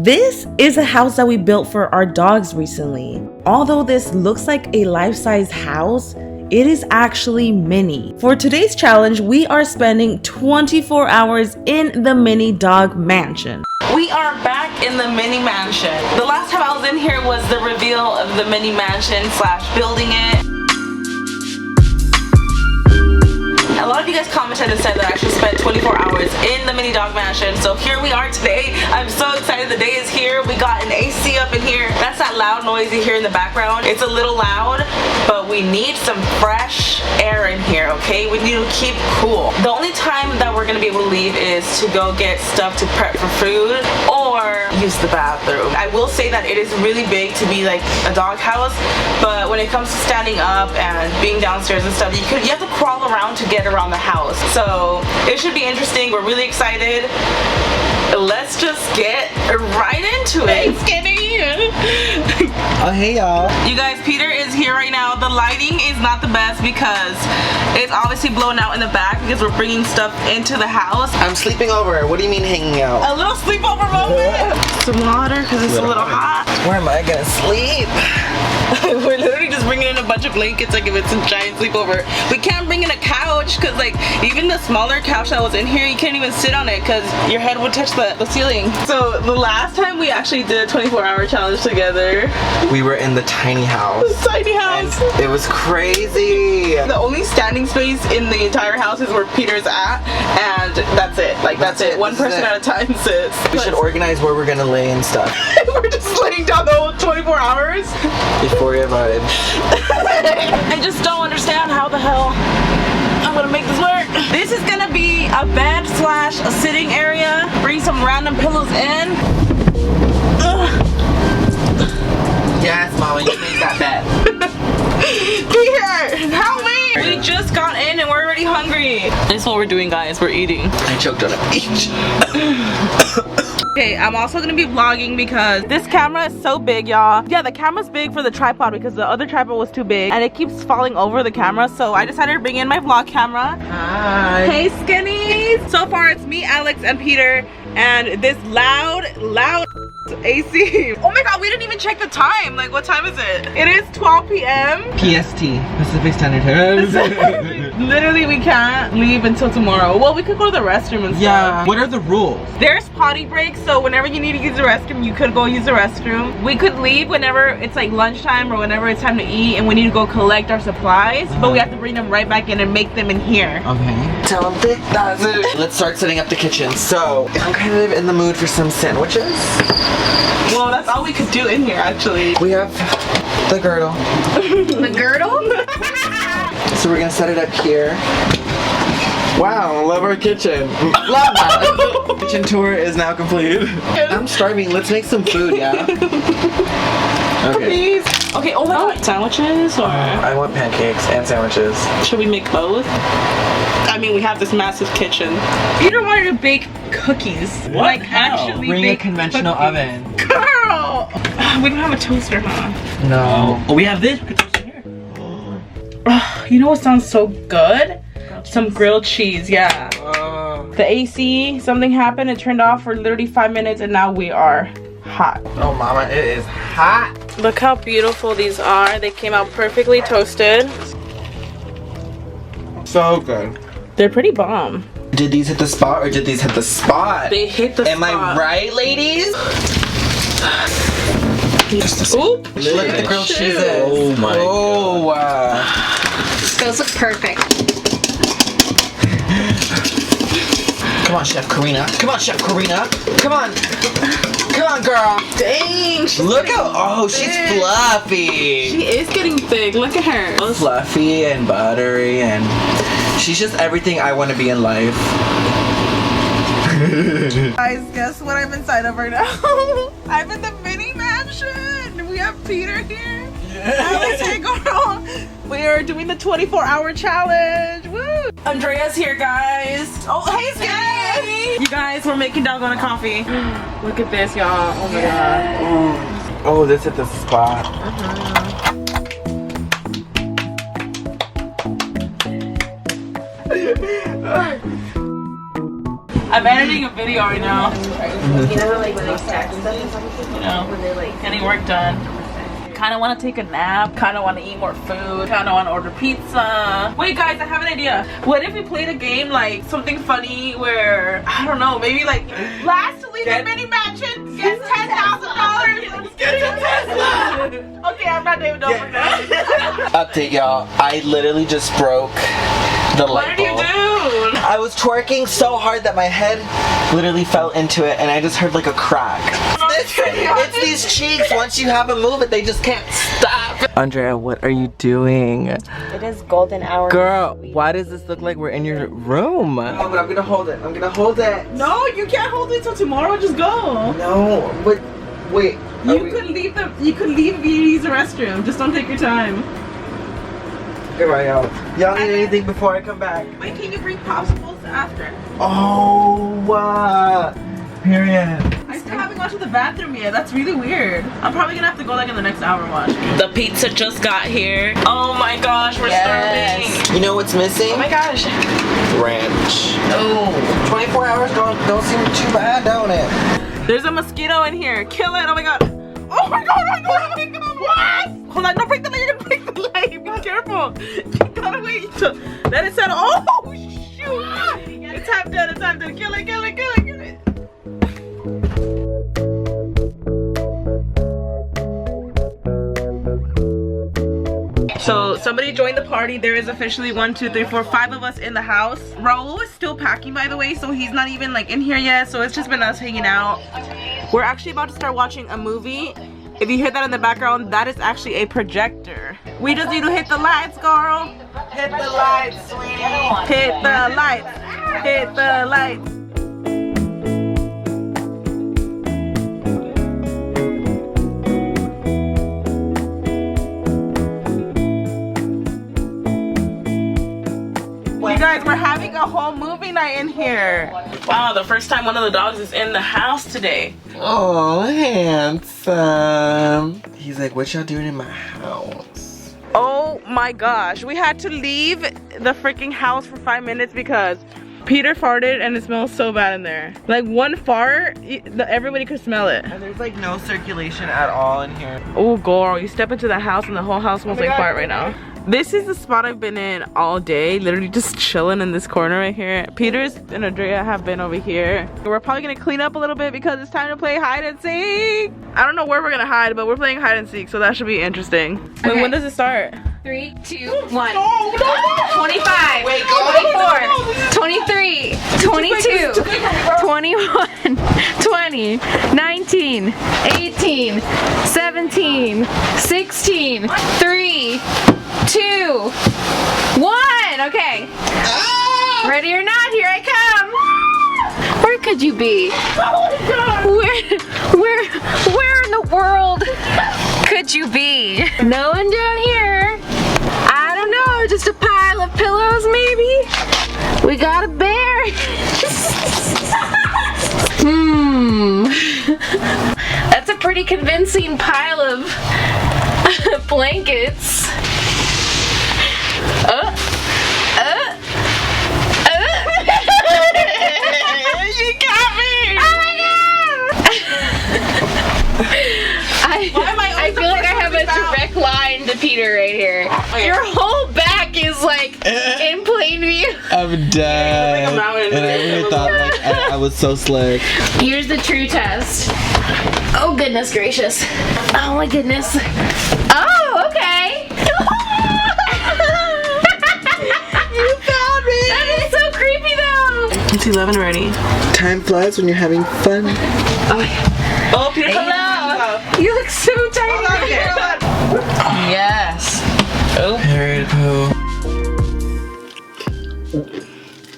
This is a house that we built for our dogs recently. Although this looks like a life-size house, it is actually mini. For today's challenge, we are spending 24 hours in the mini dog mansion. We are back in the mini mansion. The last time I was in here was the reveal of the mini mansion / building it. A lot of you guys commented and said that I should spend 24 hours in the mini dog mansion. So here we are today. I'm so excited the day is here. We got an AC up in here. That's that loud noise you hear in the background. It's a little loud, but we need some fresh air in here, okay? We need to keep cool. The only time that we're gonna be able to leave is to go get stuff to prep for food or use the bathroom. I will say that it is really big to be like a dog house, but when it comes to standing up and being downstairs and stuff, you have to crawl around to get around the house. So it should be interesting. We're really excited. Let's just get right into it. Skinny. Oh, hey y'all. You guys, Peter is here right now. The lighting is not the best because it's obviously blown out in the back because we're bringing stuff into the house. I'm sleeping over. What do you mean hanging out? A little sleepover moment. Some water because it's a little hot. Where am I gonna sleep? We're literally just bringing in a bunch of blankets like if it's a giant sleepover. We can't bring in a couch because like even the smaller couch that was in here, you can't even sit on it because your head would touch the ceiling. So the last time we actually did a 24-hour challenge together, we were in the tiny house. The tiny house. And it was crazy. The only standing space in the entire house is where Peter's at, and that's it. Like that's it. One person at a time sits. We should organize where we're gonna lay and stuff. We're just laying down the whole 24 hours. Euphoria vibes. I just don't understand how the hell I'm gonna make this work. This is gonna be a bed / a sitting area. Bring some random pillows in. Yes, Mama, you make that bed. Peter, help me! We just got in and we're already hungry. This is what we're doing, guys. We're eating. I choked on a peach. Okay, I'm also gonna be vlogging because this camera is so big, y'all. Yeah, the camera's big for the tripod because the other tripod was too big and it keeps falling over the camera, so I decided to bring in my vlog camera. Hi. Hey, skinnies! So far, it's me, Alex, and Peter, and this loud AC. Oh my god, we didn't even check the time. Like, what time is it? It is 12 p.m. PST, Pacific Standard Time. Literally, we can't leave until tomorrow. Well, we could go to the restroom and stuff. Yeah. What are the rules? There's potty breaks, so whenever you need to use the restroom, you could go use the restroom. We could leave whenever it's like lunchtime or whenever it's time to eat and we need to go collect our supplies, but we have to bring them right back in and make them in here. Okay. Tell them that's it. Let's start setting up the kitchen. So, I'm kind of in the mood for some sandwiches. Well, that's all we could do in here, actually. We have the girdle. The girdle? So we're gonna set it up here. Wow, love our kitchen. Love that. Kitchen tour is now complete. I'm starving. Let's make some food, yeah? Okay. Please. Okay, oh my god. Sandwiches or? I want pancakes and sandwiches. Should we make both? I mean, we have this massive kitchen. Peter wanted to bake cookies. What? Like, How? actually Bring bake a conventional cookies. oven. Girl! We don't have a toaster, huh? No. Oh, we have this. We could toast it here. You know what sounds so good? Some grilled cheese, yeah. The AC, something happened, it turned off for literally 5 minutes and now we are hot. Oh, Mama, it is hot. Look how beautiful these are. They came out perfectly toasted. So good. They're pretty bomb. Did these hit the spot or did these hit the spot? They hit the Am spot. I right, ladies? Oop! Look at the grilled cheeses. Oh my Oh, wow. Those look perfect. Come on, Chef Karina. Come on, Chef Karina. Come on. Come on, girl. Dang! Look how, oh, she's fluffy. She is getting big. Look at her. Fluffy and buttery and she's just everything I want to be in life. Guys, guess what I'm inside of right now? I'm in the mini mansion. We have Peter here. Alex, hey girl. We are doing the 24-hour challenge. Woo! Andrea's here, guys. Oh, hey, Sky. You guys, we're making dalgona coffee. Look at this, y'all. Oh my god. Oh, this hit the spot. I'm editing a video right now. You know how like when they stack stuff, you know, when they're like getting work done. Kind of want to take a nap, kind of want to eat more food, kind of want to order pizza. Wait guys, I have an idea. What if we played a game like something funny where, I don't know, maybe like lastly the mini mansion gets $10,000. Get a Tesla. Okay, I'm not even over that. Update y'all, I literally just broke the light bulb. What did you do? I was twerking so hard that my head literally fell into it and I just heard like a crack. It's these cheeks, once you have a move it, they just can't stop. Andrea, what are you doing? It is golden hour. Girl, why does this look like we're in your room? No, but I'm gonna hold it. I'm gonna hold it. No, you can't hold it till tomorrow. Just go. No, but wait. You could leave use the restroom. Just don't take your time. Goodbye, y'all. Y'all need anything before I come back? Wait, can you bring popsicles after? Oh, period. I still haven't gone to the bathroom yet. That's really weird. I'm probably gonna have to go like in the next hour watch. The pizza just got here. Oh my gosh, we're starving. You know what's missing? Oh my gosh. Ranch. Oh. 24 hours don't seem too bad, don't it? There's a mosquito in here. Kill it. Oh my god. Oh my god, oh my god, oh my god. What? Hold on, don't break the light. You're gonna break the light. Be careful. You gotta wait till let it settle. Oh shoot. It's half done, it's half done. Kill it, kill it, kill it, kill it. So somebody joined the party. There is officially 1, 2, 3, 4, 5 of us in the house. Raul is still packing, by the way, so he's not even like in here yet. So it's just been us hanging out. We're actually about to start watching a movie. If you hear that in the background, that is actually a projector. We just need to hit the lights, girl. Hit the lights, sweetie. Hit the lights. Hit the lights. You guys, we're having a whole movie night in here. Wow, the first time one of the dogs is in the house today. Oh, handsome. He's like, what y'all doing in my house? Oh my gosh, we had to leave the freaking house for 5 minutes because Peter farted and it smells so bad in there. Like one fart, everybody could smell it. And there's like no circulation at all in here. Oh girl, you step into the house and the whole house smells like fart right now. This is the spot I've been in all day, literally just chilling in this corner right here. Peters and Andrea have been over here. We're probably gonna clean up a little bit because it's time to play hide and seek. I don't know where we're gonna hide, but we're playing hide and seek, so that should be interesting. Okay. Wait, when does it start? 3, 2, 1. No. 25, Wait, go. 24, 23, 22, 21, 20, 19, 18, 17, 16, 3, 2, 1. Okay. Ready or not, here I come. Where could you be? Where in the world could you be? No one down here. I don't know, just a pile of pillows maybe? We got a bear. That's a pretty convincing pile of blankets. You got me! Oh my god! I feel like I have a direct line to Peter right here. Your whole back is like in plain view. I'm dead. Like a mountain. And I really thought like I was so slick. Here's the true test. Oh goodness gracious. Oh my goodness. Oh, okay. You found me! That is so creepy though. It's 11 already. Time flies when you're having fun. Oh my god. Oh, Peter, Hello. You look so tiny. Yes. Oh. Period poo.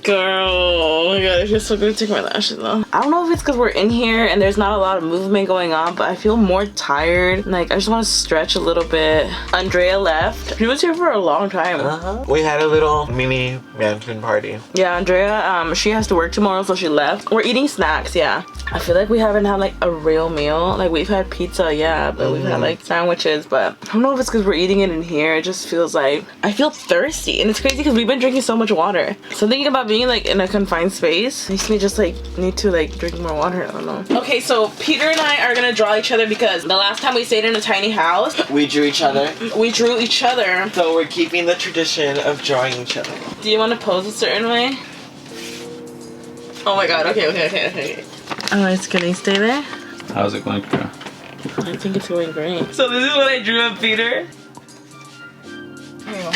Girl, oh my god, it feels so good to take my lashes off. I don't know if it's because we're in here and there's not a lot of movement going on, but I feel more tired. Like, I just want to stretch a little bit. Andrea left. She was here for a long time. We had a little mini mansion party. Yeah, Andrea, she has to work tomorrow, so she left. We're eating snacks, yeah. I feel like we haven't had like a real meal. Like, we've had pizza, yeah, but we've had like sandwiches, but I don't know if it's because we're eating it in here. It just feels like I feel thirsty, and it's crazy because we've been drinking so much water. So thinking about being like in a confined space, guys. Makes me just like need to like drink more water. I don't know. Okay, so Peter and I are gonna draw each other because the last time we stayed in a tiny house, We drew each other. we drew each other. So we're keeping the tradition of drawing each other. Do you want to pose a certain way? Oh my god, okay. Oh, it's gonna stay there? How's it going, Karina? I think it's going great. So this is what I drew of Peter. Here you go.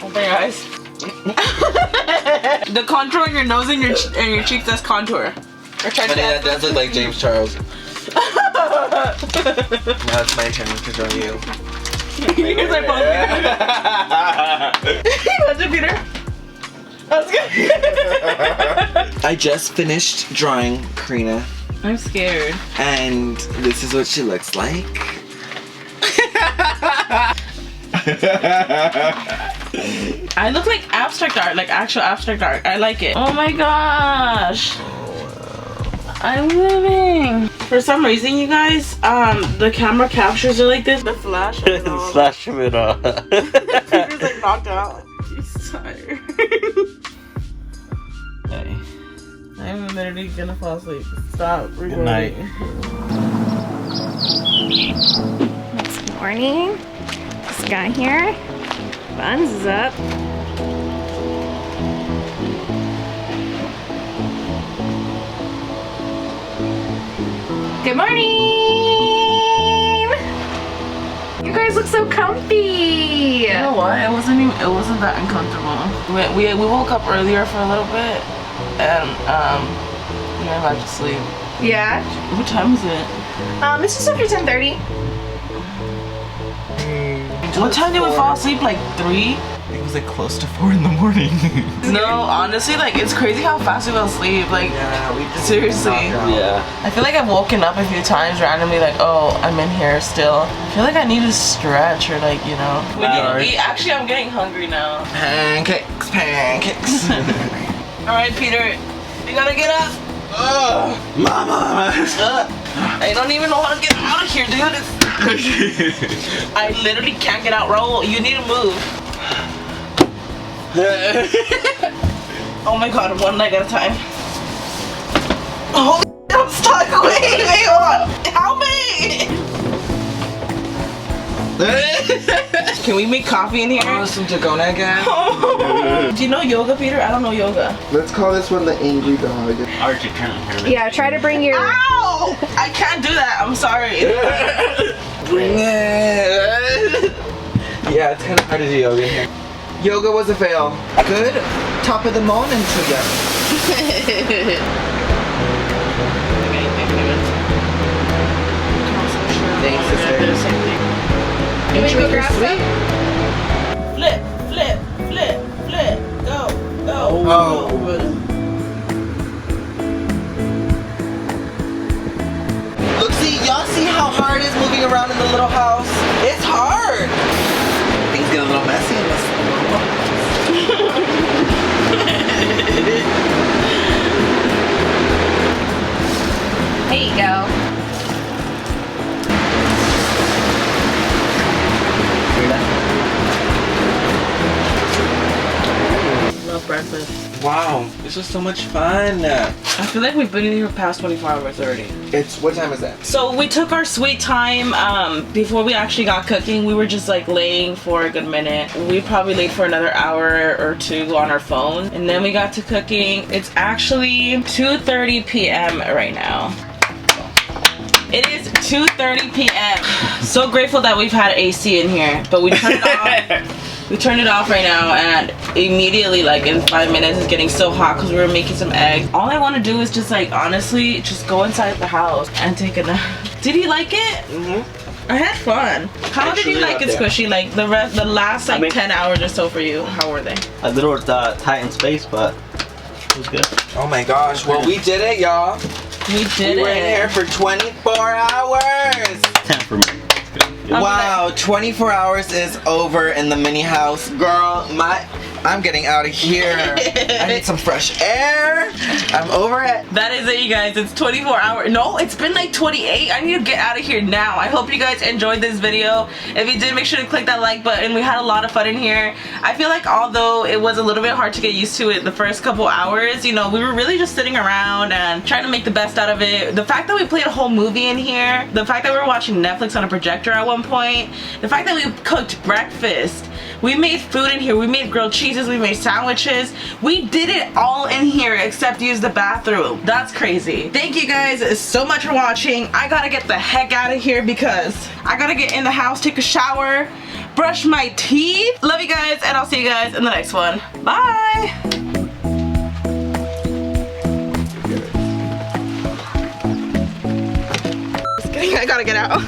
Open your eyes. The contour on your nose and your cheeks, that's contour. Or try to Honey, that does look like James Charles. Now it's my turn to draw you. Here's my pose. Imagine Peter. That's good. I just finished drawing Karina, I'm scared. and this is what she looks like. I look like abstract art, like actual abstract art. I like it. Oh my gosh. I'm living. For some reason, you guys, the camera captures it like this. The flash. Slash it off. Peter's like knocked out. He's tired. Hey. I'm literally gonna fall asleep. Stop recording. Good night. Good morning. This guy here. Buns is up. Good morning! You guys look so comfy! You know what? It wasn't that uncomfortable. We woke up earlier for a little bit, and we were about to sleep. Yeah? What time is it? It's just after 10:30. What time did we fall asleep? Like 3? It was like close to 4 in the morning. No, honestly, like it's crazy how fast we fell asleep. Like Yeah, we just seriously. Yeah. I feel like I've woken up a few times randomly, like, oh, I'm in here still. I feel like I need to stretch or like, you know. We need to eat. Actually, I'm getting hungry now. Pancakes. All right, Peter, you gotta get up. Mama! I don't even know how to get out of here, dude. I literally can't get out. Raul, you need to move. Oh my god, one leg at a time. Oh, I'm stuck. Wait, hold on. Help me! Can we make coffee in here? Oh, some Dagona again? Do you know yoga, Peter? I don't know yoga. Let's call this one the angry dog. Archie, turn here. Yeah, try to bring your... Ow! I can't do that. I'm sorry. Bring it! Yeah, it's kind of hard to do yoga here. Yoga was a fail. Good top of the morning to you. Thanks, sister. You want to go grab some? Flip, flip, flip, flip. Go, go. Oh. Look, y'all see how hard it is moving around in the little house? It's hard. Things get a little messy in this. There you go. Love breakfast. Wow, this was so much fun. I feel like we've been in here past 24 hours already. What time is it? So we took our sweet time before we actually got cooking. We were just like laying for a good minute. We probably laid for another hour or 2 on our phone, and then we got to cooking. It's actually 2:30 p.m. right now. It is 2:30 p.m. So grateful that we've had AC in here, but we turned it off. We turned it off right now, and immediately, like in 5 minutes, it's getting so hot because we were making some eggs. All I want to do is just like, honestly, just go inside the house and take a nap. Did you like it? Mm-hmm. I had fun. How did you like it, Squishy? Like the last like 10 hours or so for you, how were they? A little tight in space, but it was good. Oh my gosh, well we did it, y'all. We did We were in it. here for 24 hours. 10 for me. It's good. Wow, 24 hours is over in the mini house. Girl, I'm getting out of here. I need some fresh air. I'm over it. That is it, you guys. It's 24 hours. No, it's been like 28. I need to get out of here now. I hope you guys enjoyed this video. If you did, make sure to click that like button. We had a lot of fun in here. I feel like although it was a little bit hard to get used to it the first couple hours, you know, we were really just sitting around and trying to make the best out of it. The fact that we played a whole movie in here, the fact that we were watching Netflix on a projector at one point, the fact that we cooked breakfast, we made food in here, we made grilled cheeses, we made sandwiches, we did it all in here except use the bathroom. That's crazy. Thank you guys so much for watching. I gotta get the heck out of here because I gotta get in the house, take a shower, brush my teeth. Love you guys, and I'll see you guys in the next one. Bye. Just kidding, I gotta get out.